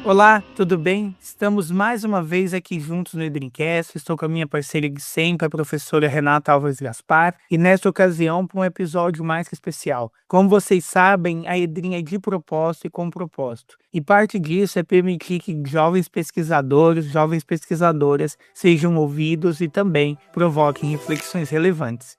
Olá, tudo bem? Estamos mais uma vez aqui juntos no Edrincast. Estou com a minha parceira de sempre, a professora Renata Alves Gaspar, e nesta ocasião para um episódio mais que especial. Como vocês sabem, a Edrin é de propósito e com propósito. E parte disso é permitir que jovens pesquisadores, jovens pesquisadoras sejam ouvidos e também provoquem reflexões relevantes.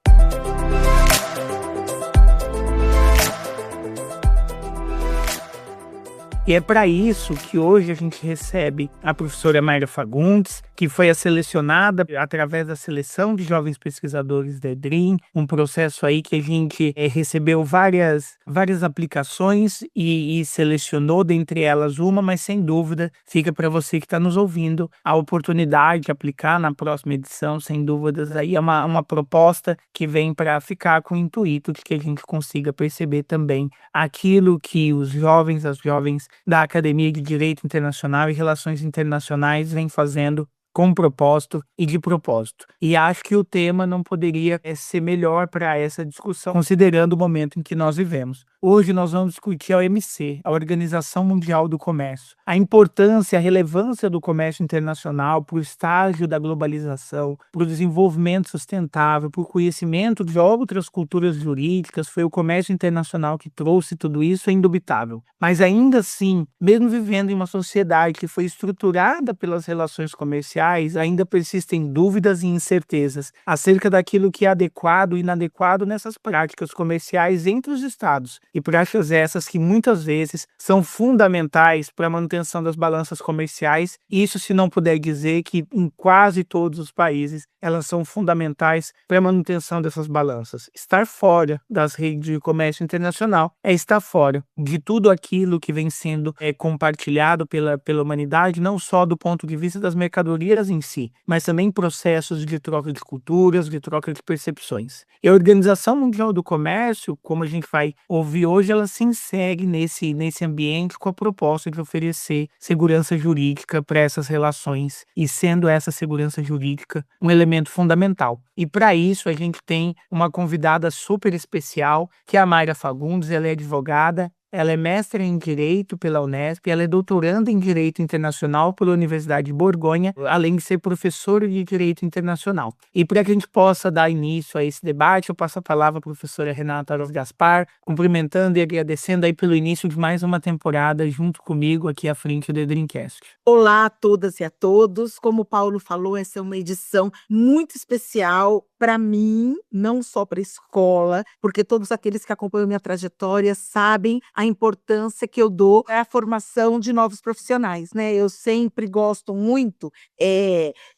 E é para isso que hoje a gente recebe a professora Mayra Fagundes, que foi a selecionada através da seleção de jovens pesquisadores da EDRIM, um processo aí que a gente recebeu várias aplicações e selecionou dentre elas uma, mas sem dúvida fica para você que está nos ouvindo a oportunidade de aplicar na próxima edição, sem dúvidas aí é uma proposta que vem para ficar com o intuito de que a gente consiga perceber também aquilo que os jovens, as jovens da Academia de Direito Internacional e Relações Internacionais vem fazendo com propósito e de propósito. E acho que o tema não poderia ser melhor para essa discussão, considerando o momento em que nós vivemos. Hoje nós vamos discutir a OMC, a Organização Mundial do Comércio, a importância, a relevância do comércio internacional para o estágio da globalização, para o desenvolvimento sustentável, para o conhecimento de outras culturas jurídicas. Foi o comércio internacional que trouxe tudo isso, é indubitável. Mas ainda assim, mesmo vivendo em uma sociedade que foi estruturada pelas relações comerciais, ainda persistem dúvidas e incertezas acerca daquilo que é adequado e inadequado nessas práticas comerciais entre os estados, e práticas essas que muitas vezes são fundamentais para a manutenção das balanças comerciais, isso se não puder dizer que em quase todos os países elas são fundamentais para a manutenção dessas balanças. Estar fora das redes de comércio internacional é estar fora de tudo aquilo que vem sendo compartilhado pela humanidade, não só do ponto de vista das mercadorias em si, mas também processos de troca de culturas, de troca de percepções. E a Organização Mundial do Comércio, como a gente vai ouvir hoje, ela se insere nesse ambiente com a proposta de oferecer segurança jurídica para essas relações, e sendo essa segurança jurídica um elemento fundamental. E para isso a gente tem uma convidada super especial, que é a Mayra Fagundes. Ela é advogada, ela é mestre em Direito pela Unesp, ela é doutoranda em Direito Internacional pela Universidade de Borgonha, além de ser professora de Direito Internacional. E para que a gente possa dar início a esse debate, eu passo a palavra à professora Renata Alves Gaspar, cumprimentando e agradecendo aí pelo início de mais uma temporada junto comigo aqui à frente do Edrincast. Olá a todas e a todos. Como o Paulo falou, essa é uma edição muito especial para mim, não só para a escola, porque todos aqueles que acompanham minha trajetória sabem a importância que eu dou à formação de novos profissionais, né? Eu sempre gosto muito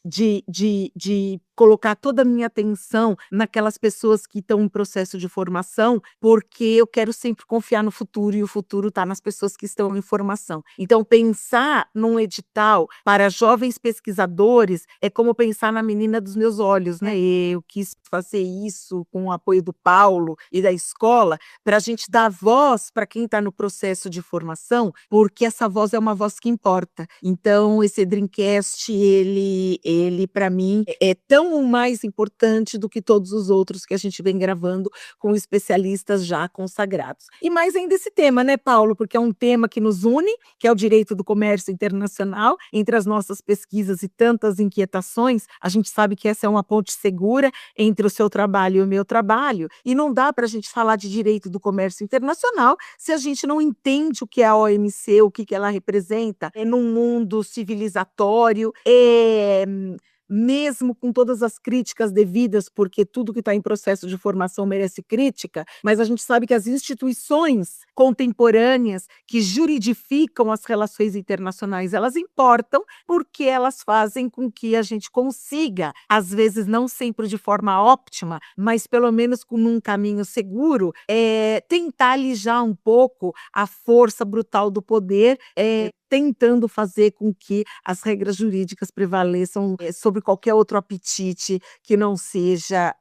de colocar toda a minha atenção naquelas pessoas que estão em processo de formação, porque eu quero sempre confiar no futuro, e o futuro está nas pessoas que estão em formação. Então, pensar num edital para jovens pesquisadores é como pensar na menina dos meus olhos, né? Eu quis fazer isso com o apoio do Paulo e da escola, para a gente dar voz para quem está no processo de formação, porque essa voz é uma voz que importa. Então, esse Dreamcast, ele para mim, é tão mais importante do que todos os outros que a gente vem gravando com especialistas já consagrados. E mais ainda esse tema, né, Paulo? Porque é um tema que nos une, que é o direito do comércio internacional. Entre as nossas pesquisas e tantas inquietações, a gente sabe que essa é uma ponte segura entre o seu trabalho e o meu trabalho, e não dá para a gente falar de direito do comércio internacional se a gente não entende o que é a OMC, o que ela representa num mundo civilizatório, mesmo com todas as críticas devidas, porque tudo que está em processo de formação merece crítica, mas a gente sabe que as instituições contemporâneas que juridificam as relações internacionais, elas importam, porque elas fazem com que a gente consiga, às vezes não sempre de forma óptima, mas pelo menos com um caminho seguro, tentar alijar um pouco a força brutal do poder, tentando fazer com que as regras jurídicas prevaleçam sobre qualquer outro apetite que não seja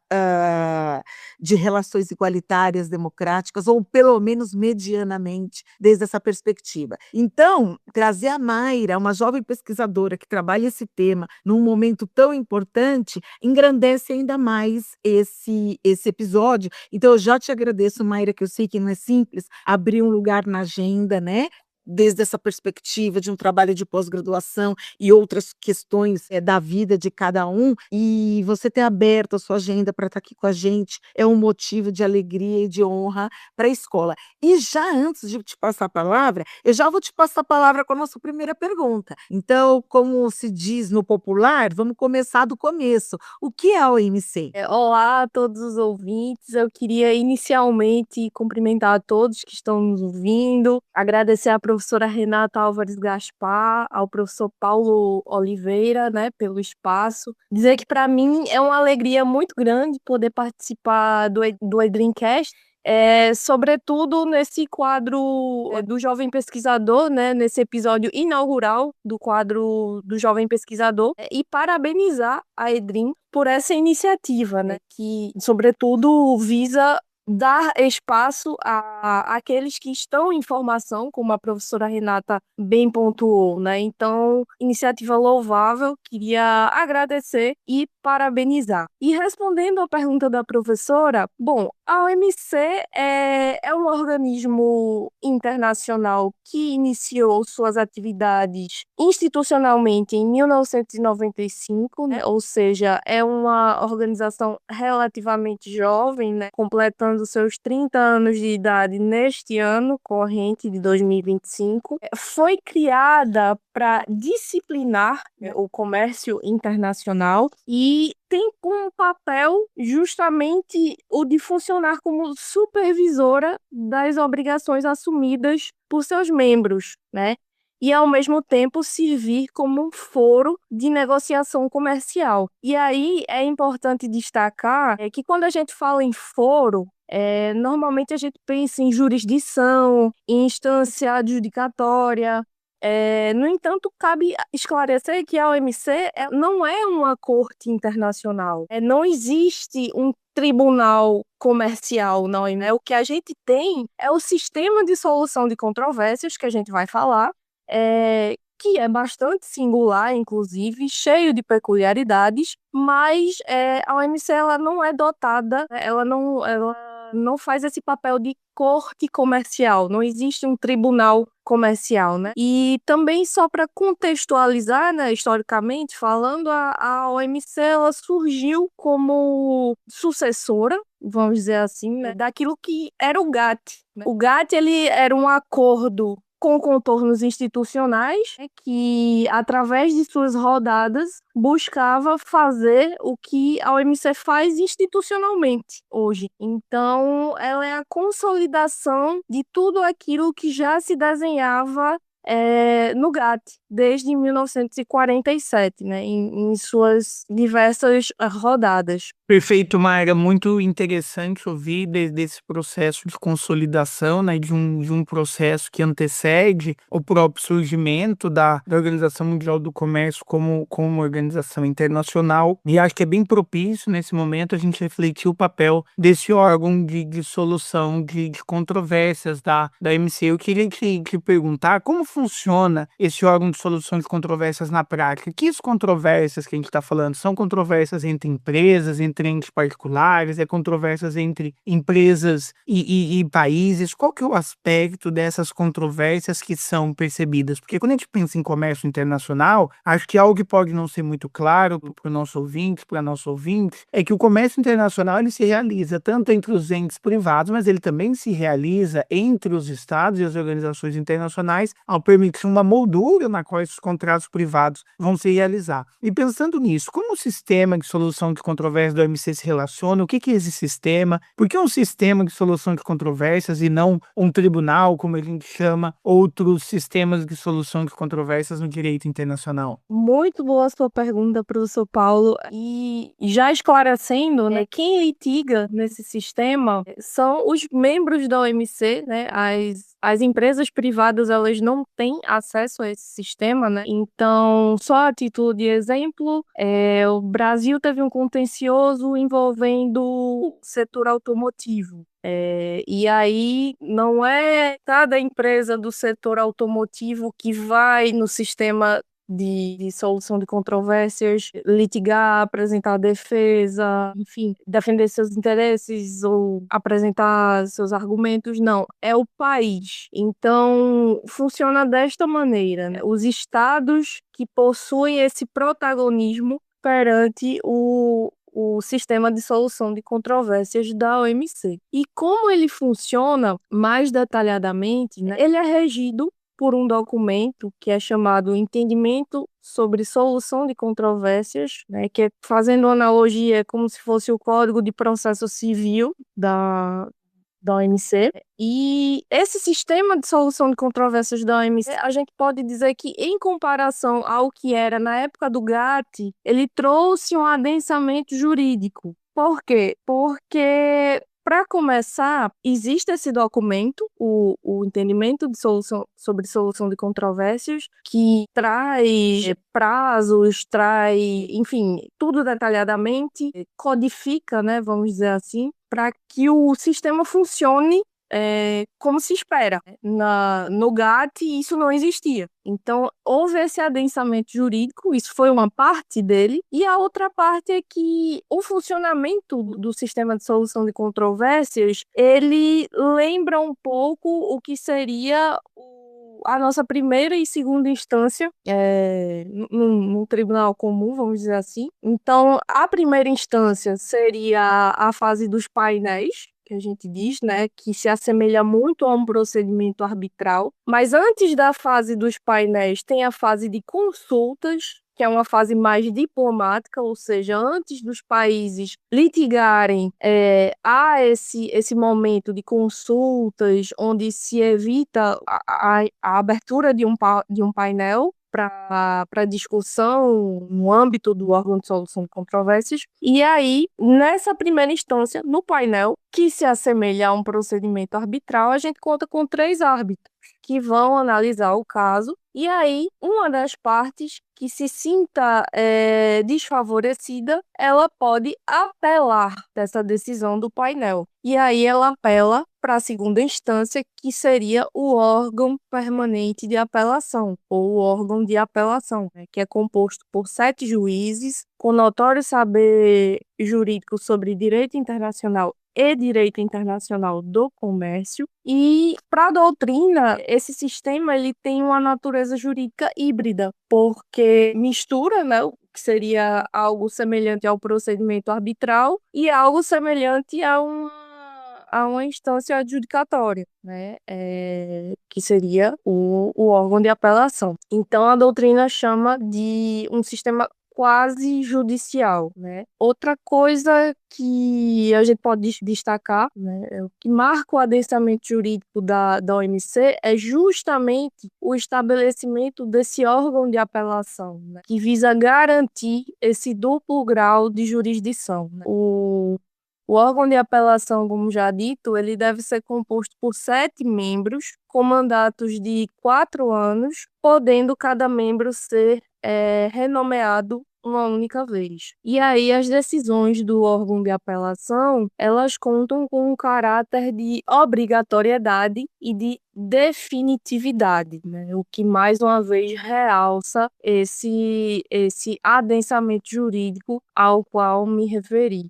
de relações igualitárias, democráticas, ou pelo menos medianamente, desde essa perspectiva. Então, trazer a Mayra, uma jovem pesquisadora que trabalha esse tema num momento tão importante, engrandece ainda mais esse episódio. Então, eu já te agradeço, Mayra, que eu sei que não é simples abrir um lugar na agenda, né? Desde essa perspectiva de um trabalho de pós-graduação e outras questões da vida de cada um, e você ter aberto a sua agenda para estar aqui com a gente é um motivo de alegria e de honra para a escola. E já antes de te passar a palavra, eu já vou te passar a palavra com a nossa primeira pergunta. Então, como se diz no popular, vamos começar do começo. O que é a OMC? Olá a todos os ouvintes. Eu queria inicialmente cumprimentar a todos que estão nos ouvindo, agradecer à professora Renata Álvares Gaspar, ao professor Paulo Oliveira, né, pelo espaço. Dizer que para mim é uma alegria muito grande poder participar do Edrincast, sobretudo nesse quadro do Jovem Pesquisador, né, nesse episódio inaugural do quadro do Jovem Pesquisador, e parabenizar a Edrim por essa iniciativa, né, que, sobretudo, visa dar espaço àqueles que estão em formação, como a professora Renata bem pontuou, né? Então, iniciativa louvável, queria agradecer e parabenizar. E respondendo à pergunta da professora, bom, a OMC é um organismo internacional que iniciou suas atividades institucionalmente em 1995, né? Ou seja, é uma organização relativamente jovem, né? Completando seus 30 anos de idade neste ano corrente de 2025. Foi criada para disciplinar o comércio internacional e tem como papel justamente o de funcionar como supervisora das obrigações assumidas por seus membros, né? E, ao mesmo tempo, servir como um foro de negociação comercial. E aí é importante destacar que quando a gente fala em foro, normalmente a gente pensa em jurisdição, em instância adjudicatória. No entanto, cabe esclarecer que a OMC não é uma corte internacional. Não existe um tribunal comercial na OMC. O que a gente tem é o sistema de solução de controvérsias, que a gente vai falar, que é bastante singular, inclusive, cheio de peculiaridades, mas a OMC ela não é dotada, ela não faz esse papel de corte comercial, não existe um tribunal comercial, né? E também, só para contextualizar, né, historicamente falando, a OMC ela surgiu como sucessora, vamos dizer assim, né, daquilo que era o GATT, né? O GATT ele era um acordo com contornos institucionais, que, através de suas rodadas, buscava fazer o que a OMC faz institucionalmente hoje. Então, ela é a consolidação de tudo aquilo que já se desenhava no GATT, desde 1947, né, em suas diversas rodadas. Perfeito, Mayra. Muito interessante ouvir desse processo de consolidação, né, de um processo que antecede o próprio surgimento da Organização Mundial do Comércio como uma organização internacional. E acho que é bem propício, nesse momento, a gente refletir o papel desse órgão de solução de controvérsias da OMC. Eu queria te perguntar como funciona esse órgão de solução de controvérsias na prática. Que as controvérsias que a gente está falando são controvérsias entre empresas, entre entes particulares, controvérsias entre empresas e países? Qual que é o aspecto dessas controvérsias que são percebidas? Porque quando a gente pensa em comércio internacional, acho que algo que pode não ser muito claro para o nosso ouvinte, para nosso ouvinte, é que o comércio internacional ele se realiza tanto entre os entes privados, mas ele também se realiza entre os estados e as organizações internacionais ao permitir uma moldura na qual esses contratos privados vão se realizar. E pensando nisso, como o sistema de solução de controvérsias da OMC se relaciona, o que que é esse sistema, por que um sistema de solução de controvérsias e não um tribunal, como a gente chama outros sistemas de solução de controvérsias no direito internacional? Muito boa a sua pergunta, professor Paulo. E já esclarecendo, né, quem litiga nesse sistema são os membros da OMC, né? As empresas privadas, elas não têm acesso a esse sistema, né? Então, só a título de exemplo, o Brasil teve um contencioso envolvendo o setor automotivo. E aí não é cada empresa do setor automotivo que vai no sistema de solução de controvérsias, litigar, apresentar defesa, enfim, defender seus interesses ou apresentar seus argumentos, não, é o país. Então, funciona desta maneira, né? Os estados que possuem esse protagonismo perante o sistema de solução de controvérsias da OMC. E como ele funciona mais detalhadamente, né? Ele é regido por um documento que é chamado Entendimento sobre Solução de Controvérsias, né, que fazendo analogia, é como se fosse o Código de Processo Civil da OMC. E esse sistema de solução de controvérsias da OMC, a gente pode dizer que, em comparação ao que era na época do GATT, ele trouxe um adensamento jurídico. Por quê? Porque, para começar, existe esse documento, o entendimento de solução, sobre solução de controvérsias, que traz prazos, traz, enfim, tudo detalhadamente, codifica, né, vamos dizer assim, para que o sistema funcione como se espera. No GATT, isso não existia. Então, houve esse adensamento jurídico, isso foi uma parte dele, e a outra parte é que o funcionamento do sistema de solução de controvérsias, ele lembra um pouco o que seria a nossa primeira e segunda instância num tribunal comum, vamos dizer assim. Então, a primeira instância seria a fase dos painéis, que a gente diz, né, que se assemelha muito a um procedimento arbitral. Mas antes da fase dos painéis, tem a fase de consultas, que é uma fase mais diplomática, ou seja, antes dos países litigarem, há esse momento de consultas, onde se evita a abertura de um painel para discussão no âmbito do órgão de solução de controvérsias. E aí, nessa primeira instância, no painel, que se assemelha a um procedimento arbitral, a gente conta com 3 árbitros que vão analisar o caso. E aí, uma das partes que se sinta desfavorecida, ela pode apelar dessa decisão do painel. E aí ela apela para a segunda instância, que seria o órgão permanente de apelação, ou o órgão de apelação, né, que é composto por 7 juízes, com notório saber jurídico sobre direito internacional e direito internacional do comércio. E para a doutrina, esse sistema ele tem uma natureza jurídica híbrida, porque mistura, né, o que seria algo semelhante ao procedimento arbitral e algo semelhante a uma instância adjudicatória, né, que seria o órgão de apelação. Então, a doutrina chama de um sistema quase judicial, né? Outra coisa que a gente pode destacar, né, o que marca o adensamento jurídico da OMC é justamente o estabelecimento desse órgão de apelação, né, que visa garantir esse duplo grau de jurisdição, né? O órgão de apelação, como já dito, ele deve ser composto por 7 membros, com mandatos de 4 anos, podendo cada membro ser renomeado uma única vez. E aí as decisões do órgão de apelação, elas contam com um caráter de obrigatoriedade e de definitividade, né? O que mais uma vez realça esse adensamento jurídico ao qual me referi.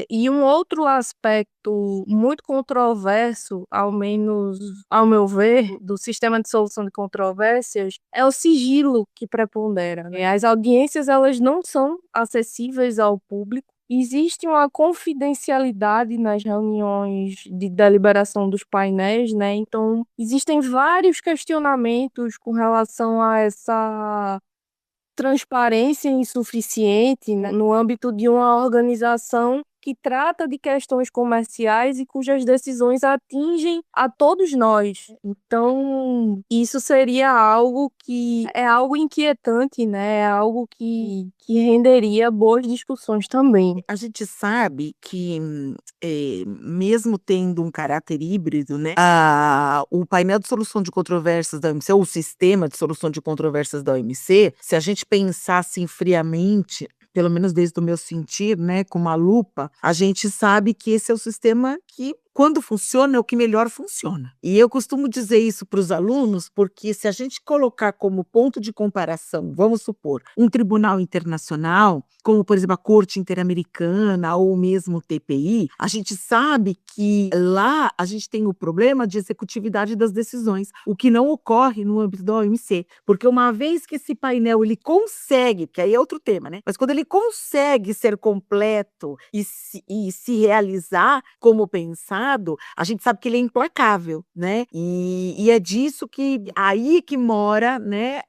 E um outro aspecto muito controverso, ao menos ao meu ver, do sistema de solução de controvérsias é o sigilo que prepondera, né? As audiências elas não são acessíveis ao público. Existe uma confidencialidade nas reuniões de deliberação dos painéis, né? Então, existem vários questionamentos com relação a transparência insuficiente, né, no âmbito de uma organização que trata de questões comerciais e cujas decisões atingem a todos nós. Então, isso seria algo que é algo inquietante, né? É algo que renderia boas discussões também. A gente sabe que, mesmo tendo um caráter híbrido, né, o painel de solução de controvérsias da OMC, ou o sistema de solução de controvérsias da OMC, se a gente pensar assim friamente, pelo menos desde o meu sentir, né, com uma lupa, a gente sabe que esse é o sistema que, quando funciona, é o que melhor funciona. E eu costumo dizer isso para os alunos, porque se a gente colocar como ponto de comparação, vamos supor, um tribunal internacional, como por exemplo a Corte Interamericana ou mesmo o TPI, a gente sabe que lá a gente tem o problema de executividade das decisões, o que não ocorre no âmbito da OMC, porque uma vez que esse painel ele consegue, porque aí é outro tema, né? Mas quando ele consegue ser completo e se realizar como pensado, a gente sabe que ele é implacável, né? E é disso que aí que mora, né?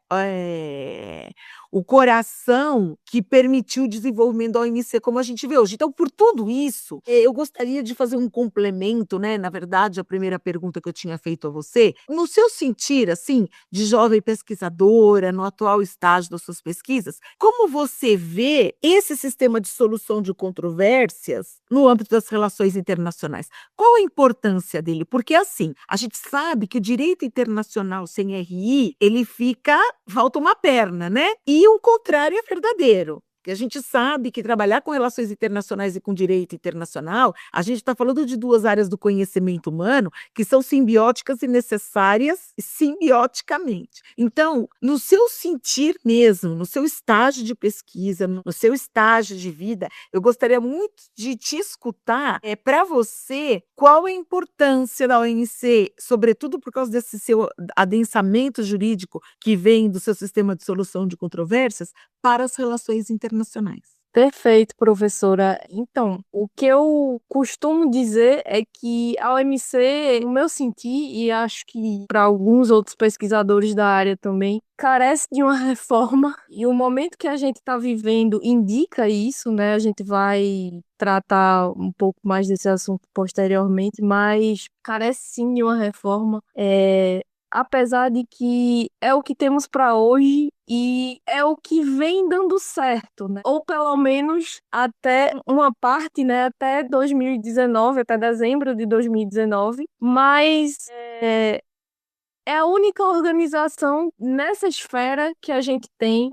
O coração que permitiu o desenvolvimento da OMC como a gente vê hoje. Então, por tudo isso, eu gostaria de fazer um complemento, né? Na verdade, a primeira pergunta que eu tinha feito a você, no seu sentir, assim, de jovem pesquisadora, no atual estágio das suas pesquisas, como você vê esse sistema de solução de controvérsias no âmbito das relações internacionais? Qual a importância dele? Porque, assim, a gente sabe que o direito internacional sem RI, ele falta uma perna, né? E o contrário é verdadeiro. Que a gente sabe que trabalhar com relações internacionais e com direito internacional, a gente está falando de duas áreas do conhecimento humano que são simbióticas e necessárias simbioticamente. Então, no seu sentir mesmo, no seu estágio de pesquisa, no seu estágio de vida, eu gostaria muito de te escutar, para você, qual a importância da OMC, sobretudo por causa desse seu adensamento jurídico que vem do seu sistema de solução de controvérsias, para as relações internacionais. Perfeito, professora. Então, o que eu costumo dizer é que a OMC, no meu sentir, e acho que para alguns outros pesquisadores da área também, carece de uma reforma, e o momento que a gente está vivendo indica isso, né? A gente vai tratar um pouco mais desse assunto posteriormente, mas carece sim de uma reforma. Apesar de que é o que temos para hoje e é o que vem dando certo, né? Ou pelo menos até uma parte, né? Até 2019, até dezembro de 2019. Mas é a única organização nessa esfera que a gente tem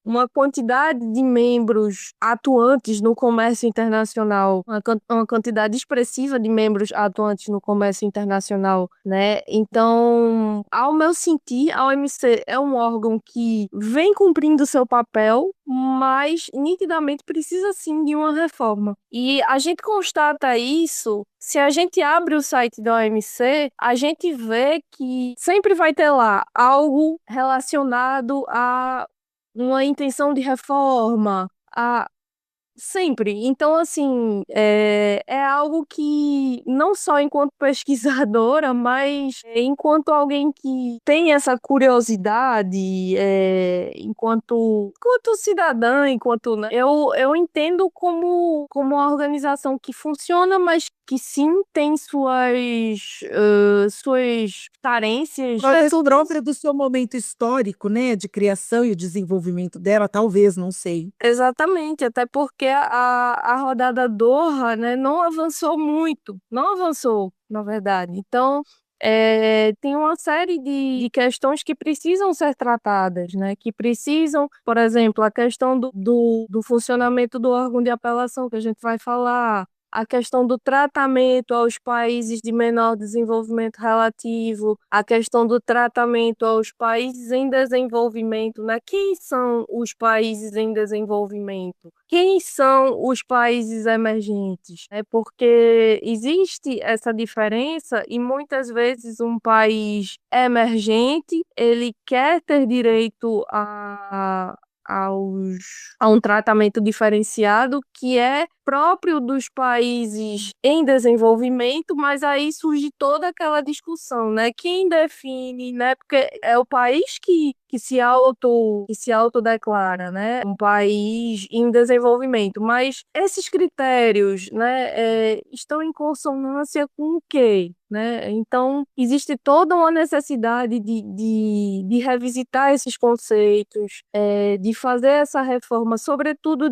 uma quantidade de membros atuantes no comércio internacional, uma quantidade expressiva de membros atuantes no comércio internacional, né? Então, ao meu sentir, a OMC é um órgão que vem cumprindo seu papel, mas nitidamente precisa sim de uma reforma. E a gente constata isso. Se a gente abre o site da OMC, a gente vê que sempre vai ter lá algo relacionado a uma intenção de reforma, sempre. Então, assim, é algo que, não só enquanto pesquisadora, mas enquanto alguém que tem essa curiosidade, enquanto cidadã, né, eu entendo como uma organização que funciona, mas que sim tem suas carências. Isso própria do seu momento histórico, né, de criação e o desenvolvimento dela, talvez, não sei. Exatamente, até porque a rodada Doha, né, não avançou muito, não avançou, na verdade. Então, tem uma série de questões que precisam ser tratadas, né, que precisam, por exemplo, a questão do funcionamento do órgão de apelação, que a gente vai falar, a questão do tratamento aos países de menor desenvolvimento relativo, a questão do tratamento aos países em desenvolvimento, né? Quem são os países em desenvolvimento? Quem são os países emergentes? É porque existe essa diferença e muitas vezes um país emergente, ele quer ter direito a um tratamento diferenciado que é próprio dos países em desenvolvimento, mas aí surge toda aquela discussão, né? Quem define, né? Porque é o país que se autodeclara, né? Um país em desenvolvimento, mas esses critérios, né, estão em consonância com o quê? Né? Então, existe toda uma necessidade de revisitar esses conceitos, de fazer essa reforma, sobretudo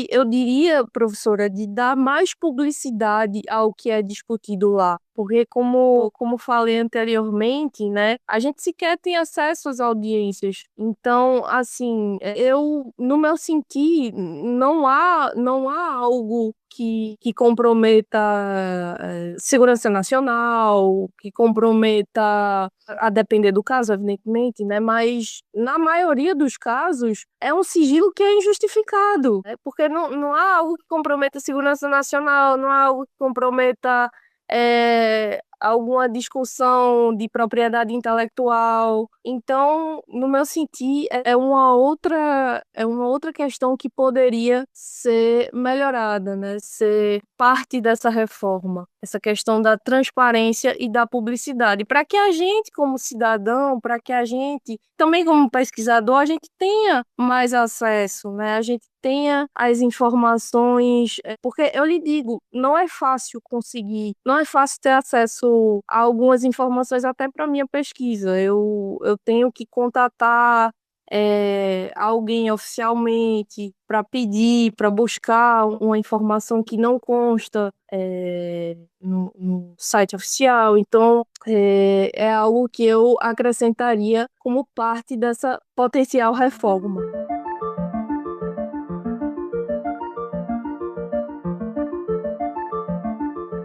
eu diria, professora, de dar mais publicidade ao que é discutido lá. Porque, como falei anteriormente, né, a gente sequer tem acesso às audiências. Então, assim, no meu sentir, não há algo que comprometa segurança nacional, que comprometa, a depender do caso, evidentemente, né? Mas na maioria dos casos é um sigilo que é injustificado, né? Porque não há algo que comprometa a segurança nacional, não há algo que comprometa alguma discussão de propriedade intelectual. Então, no meu sentir, é uma outra questão que poderia ser melhorada, né? Ser parte dessa reforma. Essa questão da transparência e da publicidade. Para que a gente, como cidadão, para que a gente, também como pesquisador, a gente tenha mais acesso, né? A gente tenha as informações, porque eu lhe digo, não é fácil conseguir, não é fácil ter acesso a algumas informações até para minha pesquisa. Eu tenho que contatar alguém oficialmente para pedir, para buscar uma informação que não consta no site oficial. Então, é algo que eu acrescentaria como parte dessa potencial reforma.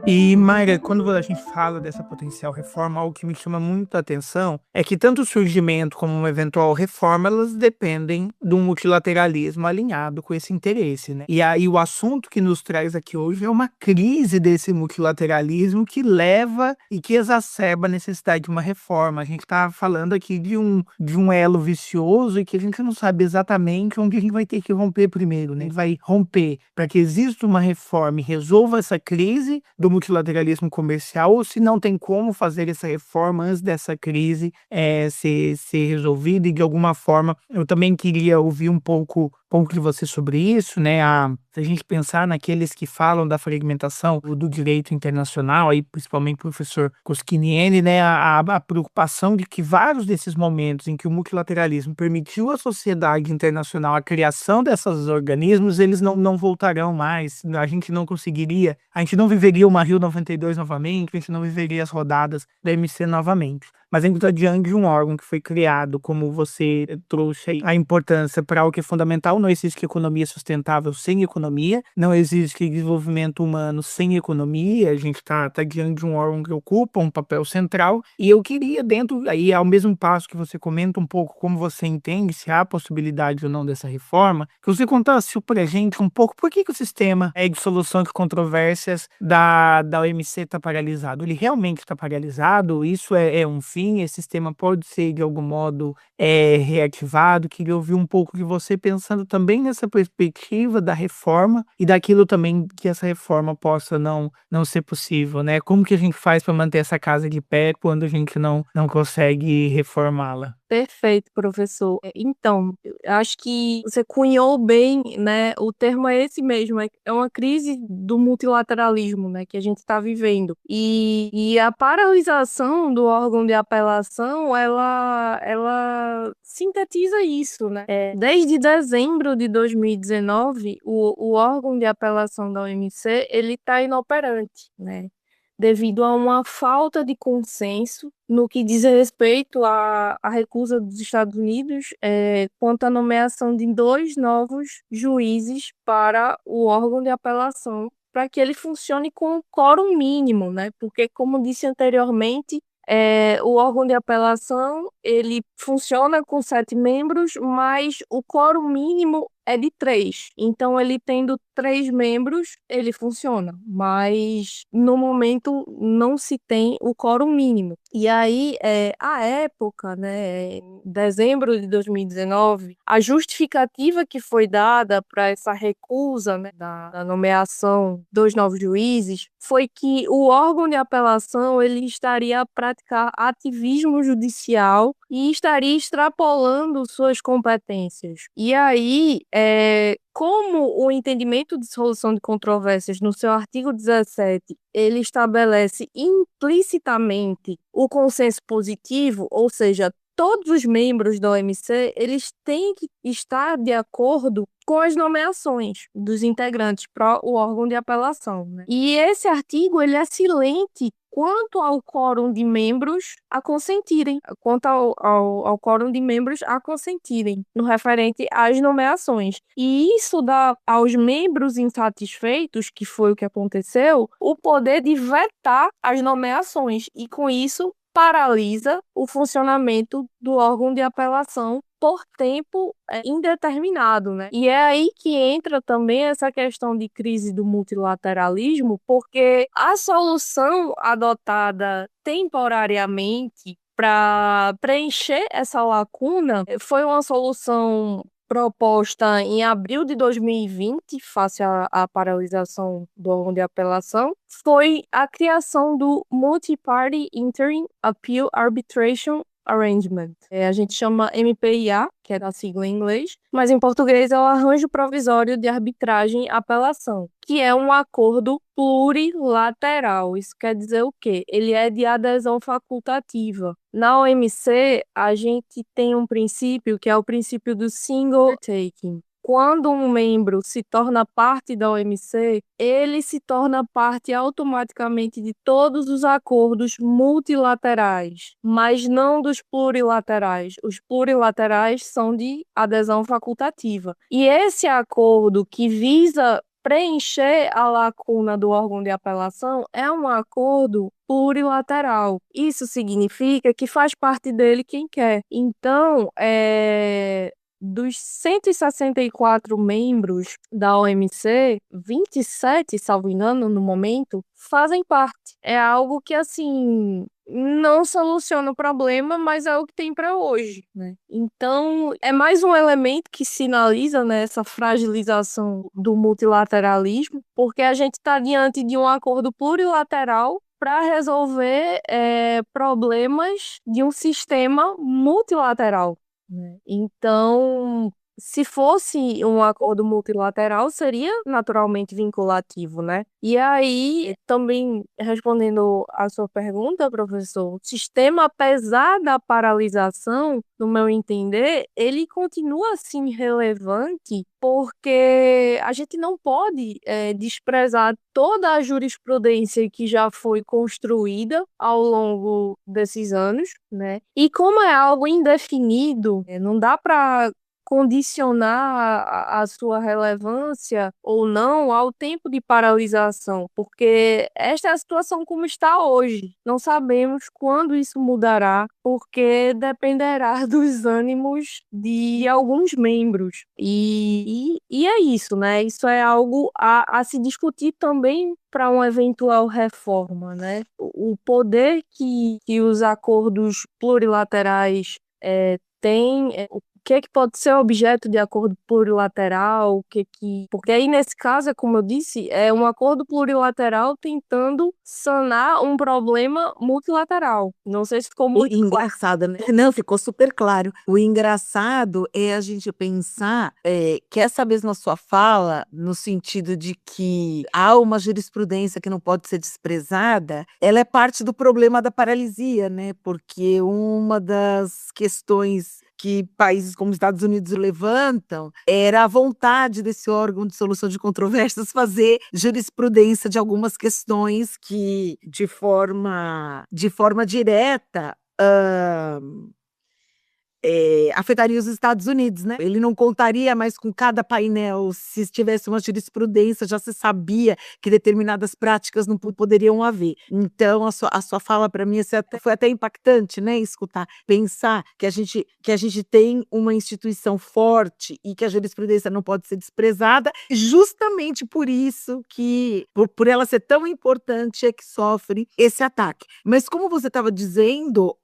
E, Mayra, quando a gente fala dessa potencial reforma, algo que me chama muito a atenção é que tanto o surgimento como uma eventual reforma, elas dependem de um multilateralismo alinhado com esse interesse, né? E aí o assunto que nos traz aqui hoje é uma crise desse multilateralismo que leva e que exacerba a necessidade de uma reforma. A gente está falando aqui de um elo vicioso e que a gente não sabe exatamente onde a gente vai ter que romper primeiro, né? Vai romper para que exista uma reforma e resolva essa crise do multilateralismo comercial, ou se não tem como fazer essa reforma antes dessa crise ser resolvida. E de alguma forma eu também queria ouvir um pouco de você sobre isso, né? Se a gente pensar naqueles que falam da fragmentação do direito internacional, aí principalmente o professor Koskiniene, né? A preocupação de que vários desses momentos em que o multilateralismo permitiu à sociedade internacional a criação desses organismos, eles não voltarão mais. A gente não conseguiria, a gente não viveria uma Rio 92 novamente, a gente não viveria as rodadas da MC novamente. Mas a gente está diante de um órgão que foi criado, como você trouxe aí, a importância para o que é fundamental. Não existe economia sustentável sem economia, não existe desenvolvimento humano sem economia. A gente está diante de um órgão que ocupa um papel central. E eu queria, aí ao mesmo passo que você comenta um pouco como você entende, se há possibilidade ou não dessa reforma, que você contasse para a gente um pouco por que o sistema de solução de controvérsias da OMC está paralisado. Ele realmente está paralisado? Isso é um fim? Esse sistema pode ser de algum modo reativado? Queria ouvir um pouco de você pensando também nessa perspectiva da reforma e daquilo também que essa reforma possa não ser possível, né? Como que a gente faz para manter essa casa de pé quando a gente não consegue reformá-la? Perfeito, professor. Então, eu acho que você cunhou bem, né? O termo é esse mesmo, é uma crise do multilateralismo, né, que a gente está vivendo. E a paralisação do órgão de apelação, ela sintetiza isso, né? Desde dezembro de 2019, o órgão de apelação da OMC, ele está inoperante, né? Devido a uma falta de consenso no que diz respeito à recusa dos Estados Unidos quanto à nomeação de 2 novos juízes para o órgão de apelação, para que ele funcione com um quórum mínimo, né? Porque, como disse anteriormente, o órgão de apelação ele funciona com 7 membros, mas o quórum mínimo é de 3. Então, ele tendo 3 membros, ele funciona. Mas, no momento, não se tem o quórum mínimo. E aí, à época, né, em dezembro de 2019, a justificativa que foi dada para essa recusa, né, da nomeação dos novos juízes foi que o órgão de apelação ele estaria a praticar ativismo judicial e estaria extrapolando suas competências. E aí, como o entendimento de solução de controvérsias no seu artigo 17, ele estabelece implicitamente o consenso positivo, ou seja, todos os membros da OMC, eles têm que estar de acordo com as nomeações dos integrantes para o órgão de apelação, né? E esse artigo, ele é silente quanto ao quórum de membros a consentirem, ao quórum de membros a consentirem no referente às nomeações. E isso dá aos membros insatisfeitos, que foi o que aconteceu, o poder de vetar as nomeações e, com isso, paralisa o funcionamento do órgão de apelação por tempo indeterminado, né? E é aí que entra também essa questão de crise do multilateralismo, porque a solução adotada temporariamente para preencher essa lacuna foi uma solução proposta em abril de 2020, face à paralisação do órgão de apelação, foi a criação do Multi-Party Interim Appeal Arbitration Arrangement. A gente chama MPIA, que é da sigla em inglês, mas em português é o Arranjo Provisório de Arbitragem e Apelação, que é um acordo plurilateral. Isso quer dizer o quê? Ele é de adesão facultativa. Na OMC, a gente tem um princípio que é o princípio do single taking. Quando um membro se torna parte da OMC, ele se torna parte automaticamente de todos os acordos multilaterais, mas não dos plurilaterais. Os plurilaterais são de adesão facultativa. E esse acordo que visa preencher a lacuna do órgão de apelação é um acordo plurilateral. Isso significa que faz parte dele quem quer. Então, dos 164 membros da OMC, 27, salvo engano, no momento, fazem parte. É algo que, assim, não soluciona o problema, mas é o que tem para hoje, né? Então, é mais um elemento que sinaliza, né, essa fragilização do multilateralismo, porque a gente está diante de um acordo plurilateral para resolver problemas de um sistema multilateral, né? Então, se fosse um acordo multilateral, seria naturalmente vinculativo, né? E aí, também respondendo à sua pergunta, professor, o sistema, apesar da paralisação, no meu entender, ele continua assim relevante, porque a gente não pode desprezar toda a jurisprudência que já foi construída ao longo desses anos, né? E como é algo indefinido, não dá para condicionar a sua relevância ou não ao tempo de paralisação, porque esta é a situação como está hoje. Não sabemos quando isso mudará, porque dependerá dos ânimos de alguns membros. E é isso, né? Isso é algo a se discutir também para uma eventual reforma, né? O poder que os acordos plurilaterais têm, o que é que pode ser objeto de acordo plurilateral, porque aí nesse caso, como eu disse, é um acordo plurilateral tentando sanar um problema multilateral. Não sei se ficou muito engraçado, né? Não, ficou super claro. O engraçado é a gente pensar que essa mesma sua fala, no sentido de que há uma jurisprudência que não pode ser desprezada, ela é parte do problema da paralisia, né? Porque uma das questões que países como Estados Unidos levantam era a vontade desse órgão de solução de controvérsias fazer jurisprudência de algumas questões que, de forma direta, afetaria os Estados Unidos, né? Ele não contaria mais com cada painel. Se tivesse uma jurisprudência, já se sabia que determinadas práticas não poderiam haver. Então, a sua fala, para mim, foi até impactante, né? Escutar, pensar que a gente tem uma instituição forte e que a jurisprudência não pode ser desprezada, justamente por isso que, por ela ser tão importante, é que sofre esse ataque. Mas como você estava dizendo,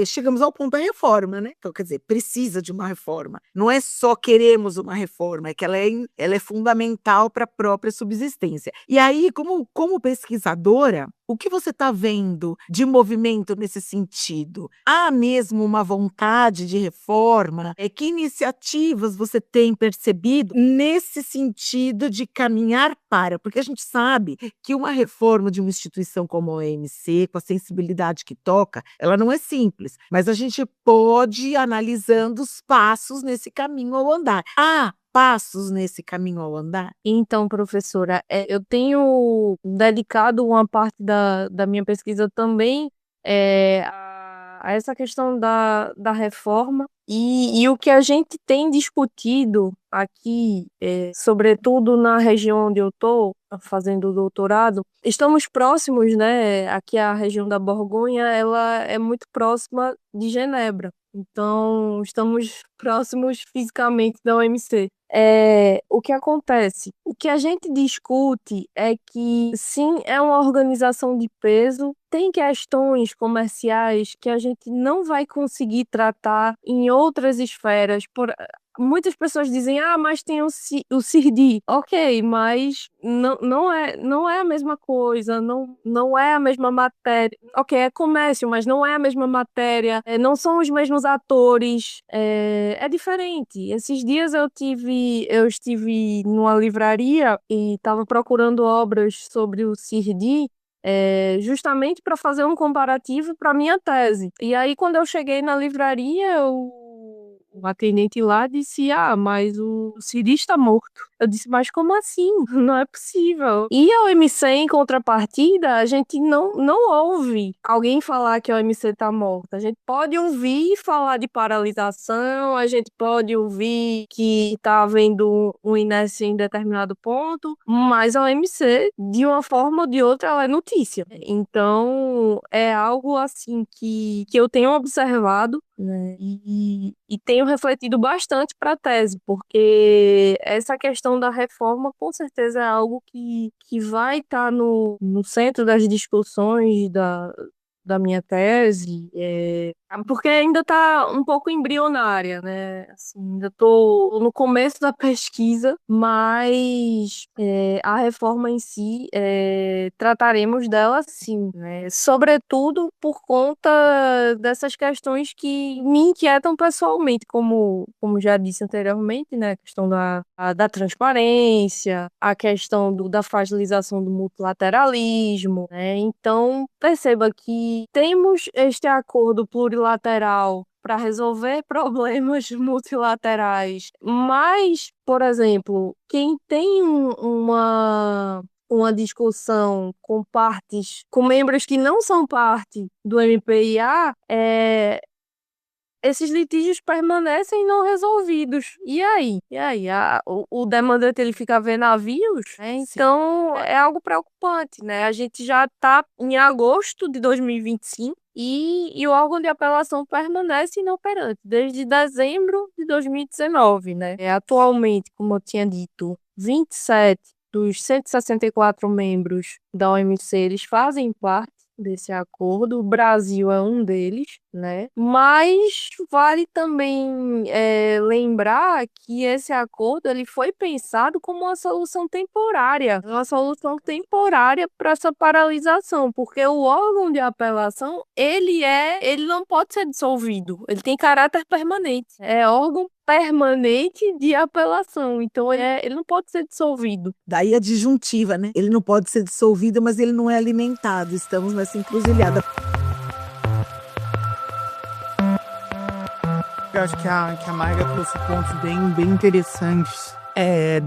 chegamos ao ponto da reforma, né? Então, quer dizer, precisa de uma reforma. Não é só queremos uma reforma, é que ela é fundamental para a própria subsistência. E aí, como pesquisadora, o que você está vendo de movimento nesse sentido? Há mesmo uma vontade de reforma? Que iniciativas você tem percebido nesse sentido de caminhar para? Porque a gente sabe que uma reforma de uma instituição como a OMC, com a sensibilidade que toca, ela não é simples, mas a gente pode ir analisando os passos nesse caminho ao andar. Passos nesse caminho ao andar? Então, professora, eu tenho dedicado uma parte da minha pesquisa também a essa questão da reforma e o que a gente tem discutido aqui, sobretudo na região onde eu estou fazendo o doutorado, estamos próximos, né? Aqui a região da Borgonha, ela é muito próxima de Genebra. Então, estamos próximos fisicamente da OMC. O que acontece? O que a gente discute é que, sim, é uma organização de peso, tem questões comerciais que a gente não vai conseguir tratar em outras esferas. Muitas pessoas dizem, mas tem o CIRDI. Ok, mas não é a mesma coisa, não é a mesma matéria. Ok, é comércio, mas não é a mesma matéria, não são os mesmos atores, é diferente. Esses dias eu estive numa livraria e estava procurando obras sobre o CIRDI, justamente para fazer um comparativo para minha tese. E aí, quando eu cheguei na livraria, o atendente lá disse, mas o Siri está morto. Eu disse, mas como assim? Não é possível. E a OMC, em contrapartida, a gente não ouve alguém falar que a OMC está morta. A gente pode ouvir falar de paralisação, a gente pode ouvir que está havendo um inércia em determinado ponto, mas a OMC, de uma forma ou de outra, ela é notícia. Então, é algo assim que eu tenho observado, né? E tenho refletido bastante para a tese, porque essa questão da reforma com certeza é algo que vai estar no centro das discussões da minha tese, porque ainda está um pouco embrionária, né? Assim, ainda estou no começo da pesquisa, mas a reforma em si, trataremos dela sim, né? Sobretudo por conta dessas questões que me inquietam pessoalmente, como já disse anteriormente, né? A questão da transparência, a questão da fragilização do multilateralismo, né? Então, perceba que temos este acordo plurilateral para resolver problemas multilaterais, mas, por exemplo, quem tem uma discussão com membros que não são parte do MPIA, esses litígios permanecem não resolvidos. E aí? O demandante, ele fica a ver navios? Então, é algo preocupante, né? A gente já está em agosto de 2025 e o órgão de apelação permanece inoperante desde dezembro de 2019, né? Atualmente, como eu tinha dito, 27 dos 164 membros da OMC, eles fazem parte desse acordo. O Brasil é um deles, né? Mas vale também lembrar que esse acordo, ele foi pensado como uma solução temporária para essa paralisação, porque o órgão de apelação, ele não pode ser dissolvido, ele tem caráter permanente, é órgão permanente de apelação, então ele não pode ser dissolvido. Daí a disjuntiva, né? Ele não pode ser dissolvido, mas ele não é alimentado. Estamos nessa encruzilhada. Eu acho que a Mayra trouxe pontos bem interessantes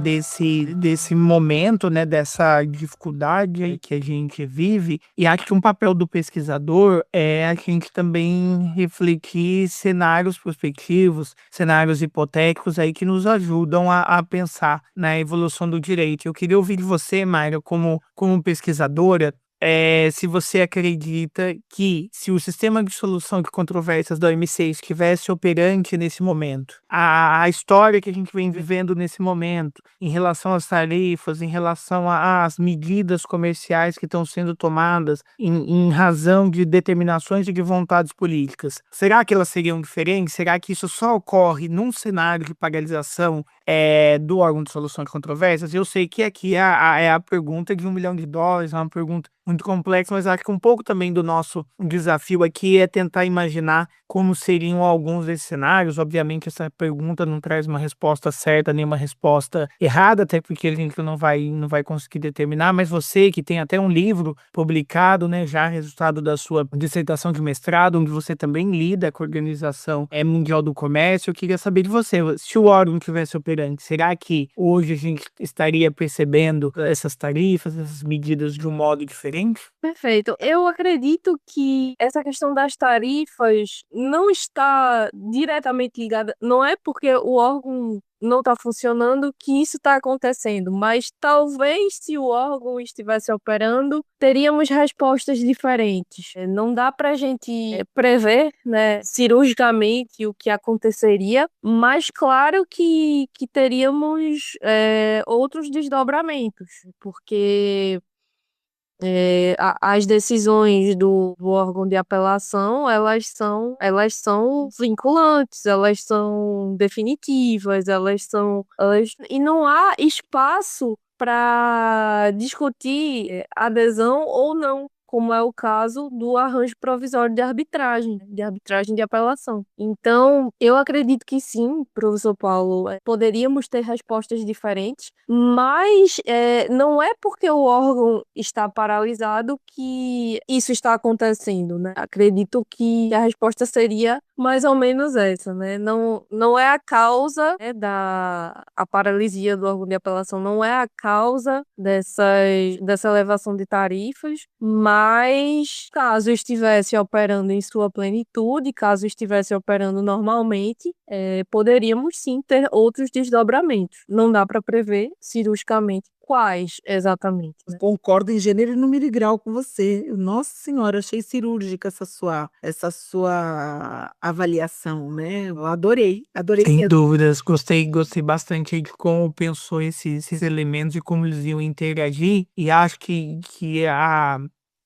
desse momento, né, dessa dificuldade aí que a gente vive, e acho que um papel do pesquisador é a gente também refletir cenários prospectivos, cenários hipotéticos aí que nos ajudam a pensar na evolução do direito. Eu queria ouvir de você, Mayra, como pesquisadora, se você acredita que, se o sistema de solução de controvérsias da OMC estivesse operante nesse momento, a história que a gente vem vivendo nesse momento, em relação às tarifas, em relação às medidas comerciais que estão sendo tomadas em razão de determinações e de vontades políticas, será que elas seriam diferentes? Será que isso só ocorre num cenário de paralisação do órgão de solução de controvérsias? Eu sei que aqui é a pergunta de US$ 1 milhão, é uma pergunta muito complexa, mas acho que um pouco também do nosso desafio aqui é tentar imaginar como seriam alguns desses cenários. Obviamente, essa pergunta não traz uma resposta certa, nem uma resposta errada, até porque a gente não vai conseguir determinar, mas você que tem até um livro publicado, né, já resultado da sua dissertação de mestrado, onde você também lida com a Organização Mundial do Comércio, eu queria saber de você, se o órgão tivesse operante, será que hoje a gente estaria percebendo essas tarifas, essas medidas de um modo diferente? Perfeito. Eu acredito que essa questão das tarifas não está diretamente ligada, não é porque o órgão não está funcionando que isso está acontecendo, mas talvez se o órgão estivesse operando, teríamos respostas diferentes. Não dá para a gente prever, né, cirurgicamente o que aconteceria, mas claro que teríamos outros desdobramentos, porque as decisões do órgão de apelação, elas são vinculantes, elas são definitivas, e não há espaço para discutir adesão ou não, como é o caso do arranjo provisório de arbitragem de apelação. Então, eu acredito que sim, professor Paulo, poderíamos ter respostas diferentes, mas não é porque o órgão está paralisado que isso está acontecendo, né? Acredito que a resposta seria mais ou menos essa, né? Não é a causa, né, a paralisia do órgão de apelação, não é a causa dessa elevação de tarifas, mas caso estivesse operando em sua plenitude, caso estivesse operando normalmente, poderíamos sim ter outros desdobramentos. Não dá para prever cirurgicamente quais exatamente, né? Concordo em gênero e número e grau com você. Nossa senhora, achei cirúrgica essa sua avaliação, né? Eu adorei Sem mesmo. dúvidas, gostei bastante aí de como pensou esses elementos e como eles iam interagir, e acho que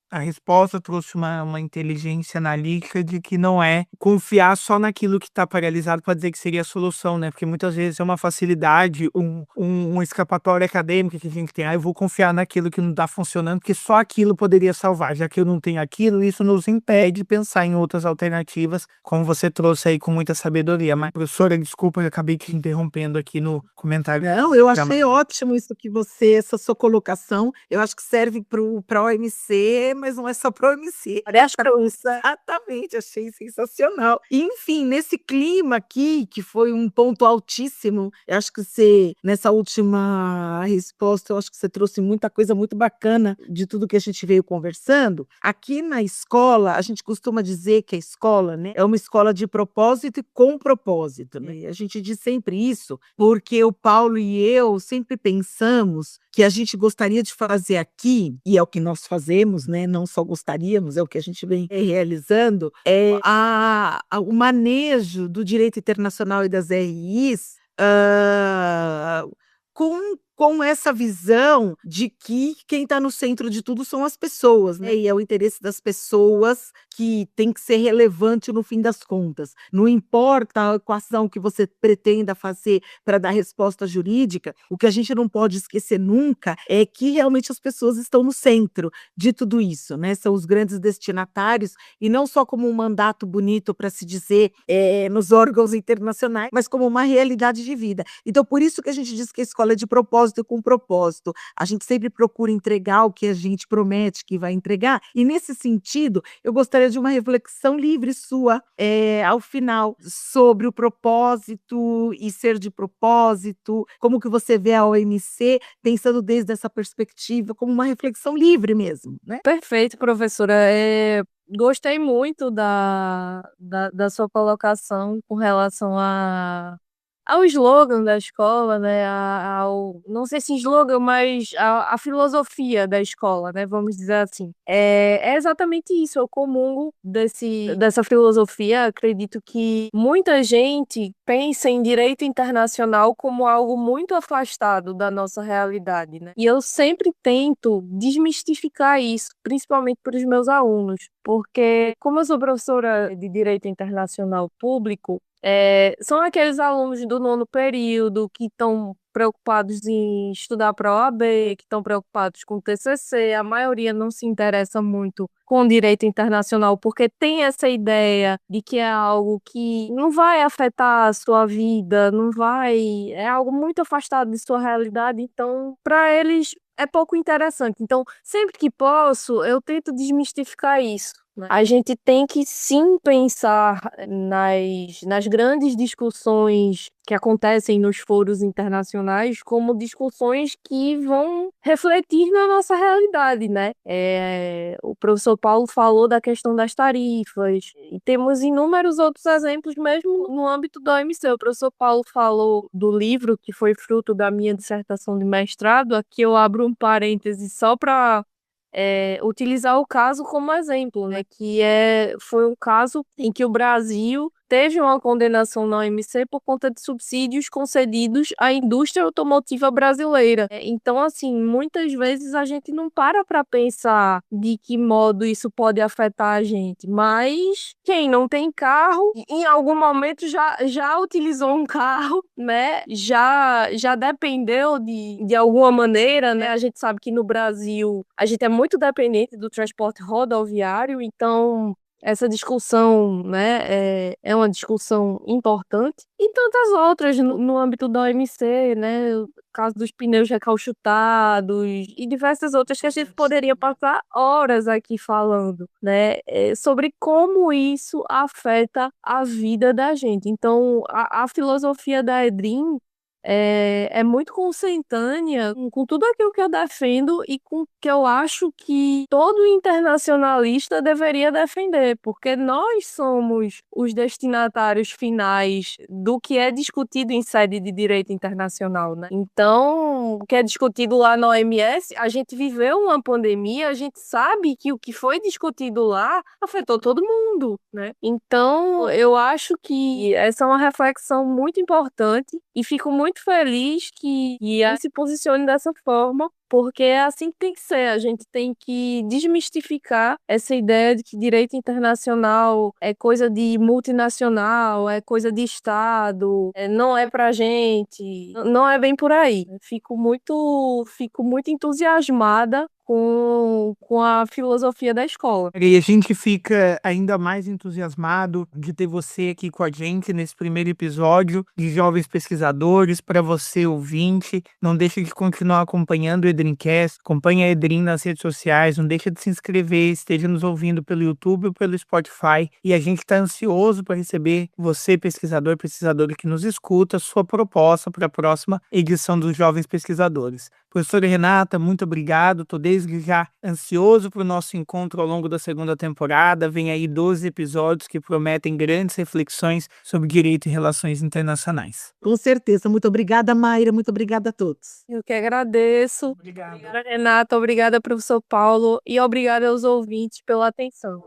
a resposta trouxe uma inteligência analítica de que não é confiar só naquilo que está paralisado para dizer que seria a solução, né? Porque muitas vezes é uma facilidade, uma escapatória acadêmica que a gente tem. Eu vou confiar naquilo que não está funcionando, porque só aquilo poderia salvar. Já que eu não tenho aquilo, isso nos impede de pensar em outras alternativas, como você trouxe aí com muita sabedoria. Mas, professora, desculpa, eu acabei te interrompendo aqui no comentário. Não, eu achei ótimo essa sua colocação. Eu acho que serve para a OMC, mas não é só para a OMC. Exatamente, achei sensacional. Enfim, nesse clima aqui, que foi um ponto altíssimo, eu acho que nessa última resposta, eu acho que você trouxe muita coisa muito bacana de tudo que a gente veio conversando. Aqui na escola, a gente costuma dizer que a escola, né, é uma escola de propósito e com propósito, né? A gente diz sempre isso, porque o Paulo e eu sempre pensamos que a gente gostaria de fazer aqui, e é o que nós fazemos, né? Não só gostaríamos, é o que a gente vem realizando, o manejo do direito internacional e das RIs com essa visão de que quem está no centro de tudo são as pessoas, né? E é o interesse das pessoas que tem que ser relevante no fim das contas. Não importa a equação que você pretenda fazer para dar resposta jurídica, o que a gente não pode esquecer nunca é que realmente as pessoas estão no centro de tudo isso, né? São os grandes destinatários, e não só como um mandato bonito para se dizer nos órgãos internacionais, mas como uma realidade de vida. Então, por isso que a gente diz que a escola é de propósito propósito e com propósito. A gente sempre procura entregar o que a gente promete que vai entregar, e nesse sentido, eu gostaria de uma reflexão livre sua, ao final, sobre o propósito e ser de propósito, como que você vê a OMC, pensando desde essa perspectiva, como uma reflexão livre mesmo, né? Perfeito, professora. Gostei muito da sua colocação com relação ao slogan da escola, né? Não sei se slogan, mas a filosofia da escola, né? Vamos dizer assim. É exatamente isso. Eu comungo dessa filosofia. Acredito que muita gente pensa em direito internacional como algo muito afastado da nossa realidade, né? E eu sempre tento desmistificar isso, principalmente para os meus alunos, porque como eu sou professora de direito internacional público, são aqueles alunos do 9º período que estão preocupados em estudar para a OAB, que estão preocupados com o TCC. A maioria não se interessa muito com direito internacional porque tem essa ideia de que é algo que não vai afetar a sua vida, não vai, é algo muito afastado de sua realidade, então para eles é pouco interessante. Então, sempre que posso, eu tento desmistificar isso, né? A gente tem que sim pensar nas grandes discussões que acontecem nos foros internacionais como discussões que vão refletir na nossa realidade, né? O professor Paulo falou da questão das tarifas e temos inúmeros outros exemplos mesmo no âmbito da OMC. O professor Paulo falou do livro que foi fruto da minha dissertação de mestrado. Aqui eu abro um parêntese só para utilizar o caso como exemplo, né? Foi um caso em que o Brasil teve uma condenação na OMC por conta de subsídios concedidos à indústria automotiva brasileira. Então, assim, muitas vezes a gente não para pensar de que modo isso pode afetar a gente, mas quem não tem carro, em algum momento já utilizou um carro, né? Já dependeu de alguma maneira, né? A gente sabe que no Brasil a gente é muito dependente do transporte rodoviário, então essa discussão, né, é uma discussão importante, e tantas outras no âmbito da OMC, né, o caso dos pneus recalchutados e diversas outras que a gente poderia passar horas aqui falando, né, sobre como isso afeta a vida da gente. Então, a filosofia da Edrin é muito consentânea com tudo aquilo que eu defendo e com o que eu acho que todo internacionalista deveria defender, porque nós somos os destinatários finais do que é discutido em sede de direito internacional, né? Então, o que é discutido lá na OMS, a gente viveu uma pandemia, a gente sabe que o que foi discutido lá afetou todo mundo, né? Então, eu acho que essa é uma reflexão muito importante e fico muito feliz que a se posicione dessa forma, porque é assim que tem que ser. A gente tem que desmistificar essa ideia de que direito internacional é coisa de multinacional, é coisa de Estado, não é pra gente, não é bem por aí. Fico muito entusiasmada com a filosofia da escola. E a gente fica ainda mais entusiasmado de ter você aqui com a gente nesse primeiro episódio de Jovens Pesquisadores. Para você, ouvinte, não deixe de continuar acompanhando o Edrincast, acompanhe a Edrin nas redes sociais, não deixe de se inscrever, esteja nos ouvindo pelo YouTube ou pelo Spotify, e a gente está ansioso para receber você, pesquisador, pesquisadora que nos escuta, sua proposta para a próxima edição dos Jovens Pesquisadores. Professora Renata, muito obrigado, estou desde já ansioso para o nosso encontro ao longo da segunda temporada. Vem aí 12 episódios que prometem grandes reflexões sobre direito e relações internacionais. Com certeza. Muito obrigada, Mayra. Muito obrigada a todos. Eu que agradeço. Obrigada, Renata. Obrigada, professor Paulo. E obrigada aos ouvintes pela atenção.